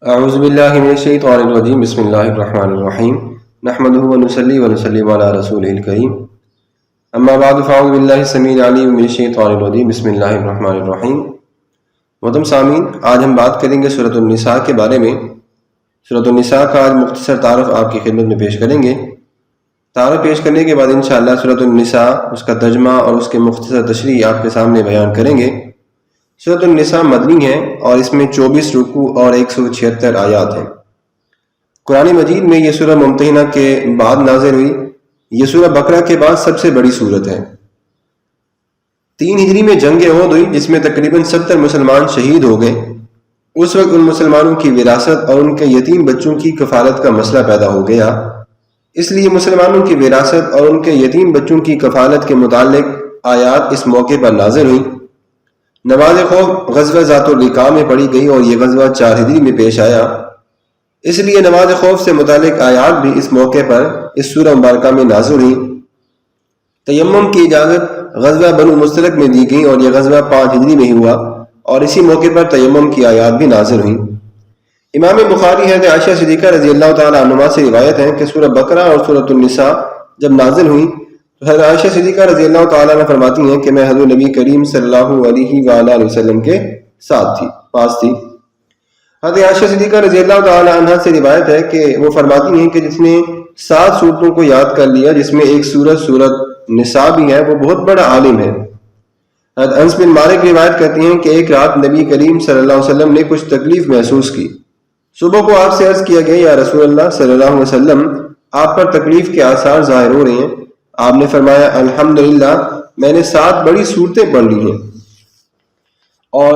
اعوذ باللہ من الشیطان الرجیم بسم اللہ الرحمن الرحیم نحمدہ ونصلی ونسلم علی رسولہ الکریم اما بعد فاعوذ باللہ السمیع العلیم من الشیطان الرجیم بسم اللہ الرحمن الرحیم۔ محترم سامعین، آج ہم بات کریں گے سورۃ النساء کے بارے میں۔ سورۃ النساء کا آج مختصر تعارف آپ کی خدمت میں پیش کریں گے۔ تعارف پیش کرنے کے بعد انشاءاللہ سورۃ النساء، اس کا ترجمہ اور اس کے مختصر تشریح آپ کے سامنے بیان کریں گے۔ سورۃ النساء مدنی ہے اور اس میں 24 رکوع اور 176 آیات ہیں۔ قرآن مجید میں یہ سورہ ممتحنہ کے بعد نازل ہوئی۔ یہ سورہ بقرہ کے بعد سب سے بڑی سورت ہے۔ 3 ہجری میں جنگ احد ہوئی، جس میں تقریباً 70 مسلمان شہید ہو گئے۔ اس وقت ان مسلمانوں کی وراثت اور ان کے یتیم بچوں کی کفالت کا مسئلہ پیدا ہو گیا۔ اس لیے مسلمانوں کی وراثت اور ان کے یتیم بچوں کی کفالت کے متعلق آیات اس موقع پر نازل ہوئی۔ نماز خوف غزوہ ذات الرقاع میں پڑھی گئی اور یہ غزوہ 4 ہجری میں پیش آیا، اس لیے نماز خوف سے متعلق آیات بھی اس موقع پر اس سورہ مبارکہ میں نازل ہوئی۔ تیمم کی اجازت غزوہ بنو مستلق میں دی گئی اور یہ غزوہ 5 ہجری میں ہوا، اور اسی موقع پر تیمم کی آیات بھی نازل ہوئیں۔ امام بخاری حضرت عائشہ صدیقہ رضی اللہ تعالی عنہا سے روایت ہے کہ سورہ بقرہ اور سورۃ النساء جب نازل ہوئی تو حضرت عائشہ صدیقہ رضی اللہ تعالیٰ عنہ فرماتی ہیں کہ میں حضرت نبی کریم صلی اللہ علیہ وسلم کے پاس تھی۔ حضرت عائشہ صدیقہ رضی اللہ تعالیٰ عنہ سے روایت ہے کہ وہ فرماتی ہیں کہ جس نے 7 سورتوں کو یاد کر لیا، جس میں ایک سورت نساء بھی ہے، وہ بہت بڑا عالم ہے۔ حضرت انس بن مالک روایت کرتی ہیں کہ ایک رات نبی کریم صلی اللہ علیہ وسلم نے کچھ تکلیف محسوس کی۔ صبح کو آپ سے عرض کیا گیا، یا رسول اللہ صلی اللہ علیہ وسلم، آپ پر تکلیف کے آثار ظاہر ہو رہے ہیں۔ آپ نے فرمایا، الحمدللہ، میں نے 7 بڑی صورتیں پڑھ لی ہیں۔ اور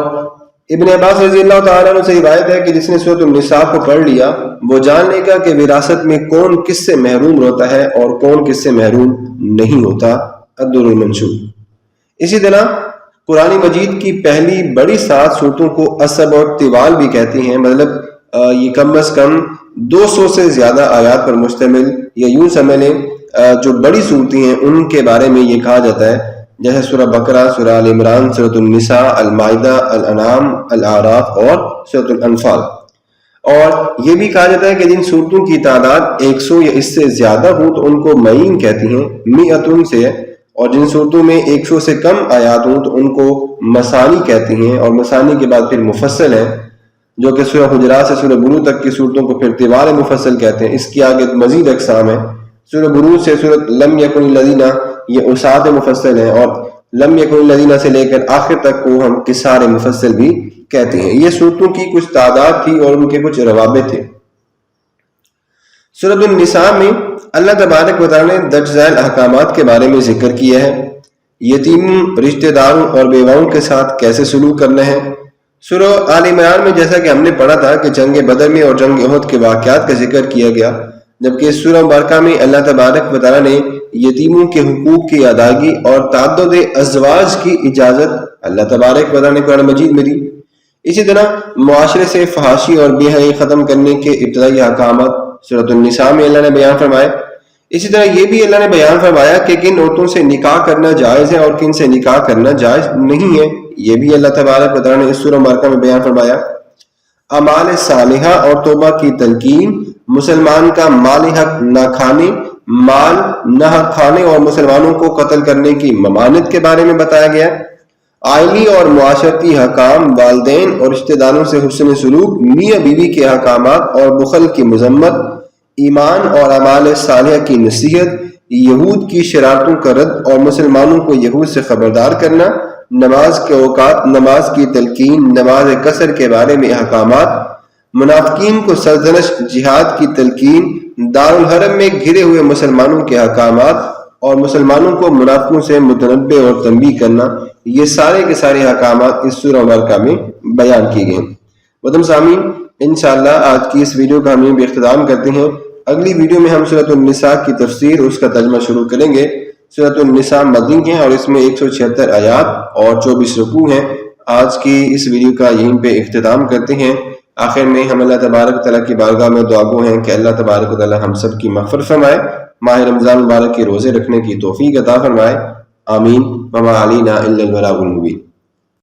ابن عباس رضی اللہ تعالیٰ عنہ سے روایت ہے کہ جس نے سورۃ النساء کو پڑھ لیا، وہ جان لے گا کہ وراثت میں کون کس سے محروم ہوتا ہے اور کون کس سے محروم نہیں ہوتا۔ الدر المنشور۔ اسی طرح قرآن مجید کی پہلی بڑی 7 صورتوں کو اسب اور طوال بھی کہتے ہیں، مطلب یہ کم از کم 200 سے زیادہ آیات پر مشتمل، یا یوں سمجھ لیں جو بڑی صورتیں ہیں ان کے بارے میں یہ کہا جاتا ہے، جیسے سورہ بقرہ، سورہ آل عمران، سورۃ النساء، المائدہ، الانعام، الاعراف اور سورۃ الانفال۔ اور یہ بھی کہا جاتا ہے کہ جن صورتوں کی تعداد 100 یا اس سے زیادہ ہوں تو ان کو معین کہتی ہیں، مئتن سے، اور جن صورتوں میں 100 سے کم آیات ہوں تو ان کو مثانی کہتی ہیں، اور مثانی کے بعد پھر مفصل ہے، جو کہ سورہ حجرات سے سورہ بروج تک کی صورتوں کو پھر طوال مفصل کہتے ہیں۔ اس کی آگے مزید اقسام ہیں۔ سورہ بروج سے سورۃ لم یکن الذین، یہ اوساط مفصل ہیں، اور لم یکن الذین سے لے کر آخر تک کو ہم قصار مفصل بھی کہتے ہیں۔ یہ صورتوں کی کچھ تعداد تھی اور ان کے کچھ روابط تھے۔ سورۃ النساء میں اللہ تبارک و تعالی نے درج ذیل احکامات کے بارے میں ذکر کیا ہے۔ یتیم رشتہ داروں اور بیواؤں کے ساتھ کیسے سلوک کرنا ہے۔ سورہ آل عمران میں جیسا کہ ہم نے پڑھا تھا کہ جنگ بدر میں اور جنگ احد کے واقعات کا ذکر کیا گیا، جبکہ اس سورہ مبارکہ میں اللہ تبارک و تعالی نے یتیموں کے حقوق کی ادائیگی اور تعدد ازواج کی اجازت اللہ تبارک و تعالی نے قرآن مجید میں دی۔ اسی طرح معاشرے سے فحاشی اور بے حیائی ختم کرنے کے ابتدائی احکامات سورۃ النساء میں اللہ نے بیان فرمائے۔ اسی طرح یہ بھی اللہ نے بیان فرمایا کہ کن عورتوں سے نکاح کرنا جائز ہے اور کن سے نکاح کرنا جائز نہیں ہے، یہ بھی اللہ تبارک و تعالی نے اس سورہ مبارکہ میں بیان فرمایا۔ اعمال صالحہ اور توبہ کی تلقین، مسلمان کا مال حق نہ کھانے، مال نہ حق کھانے اور مسلمانوں کو قتل کرنے کی ممانعت کے بارے میں بتایا گیا۔ آئینی اور معاشرتی حکام، والدین اور رشتہ داروں سے حسن سلوک، میاں بیوی کے احکامات اور بخل کی مذمت، ایمان اور اعمال صالحہ کی نصیحت، یہود کی شرارتوں کا رد اور مسلمانوں کو یہود سے خبردار کرنا، نماز کے اوقات، نماز کی تلقین، نماز قصر کے بارے میں احکامات، منافقین کو سرزنش، جہاد کی تلقین، دارالحرم میں گھرے ہوئے مسلمانوں کے احکامات اور مسلمانوں کو منافقوں سے متنبہ اور تنبیہ کرنا، یہ سارے کے سارے احکامات اس سورہ مبارکہ میں بیان کیے گئے۔ محترم سامعین، انشاءاللہ آج کی اس ویڈیو کا ہم یہیں اختتام کرتے ہیں۔ اگلی ویڈیو میں ہم سورۃ النساء کی تفسیر، اس کا ترجمہ شروع کریں گے۔ سورۃ النساء مدنی ہے اور اس میں 176 آیات اور 24 رکوع ہیں۔ آج کی اس ویڈیو کا یہیں پہ اختتام کرتے ہیں۔ آخر میں ہم اللہ تبارک تعالیٰ کی بارگاہ میں دعا گو ہیں کہ اللہ تبارک تعالیٰ ہم سب کی مغفرت فرمائے، ماہ رمضان مبارک کے روزے رکھنے کی توفیق عطا فرمائے۔ آمین۔ وما علینا الا البلاغ المبین۔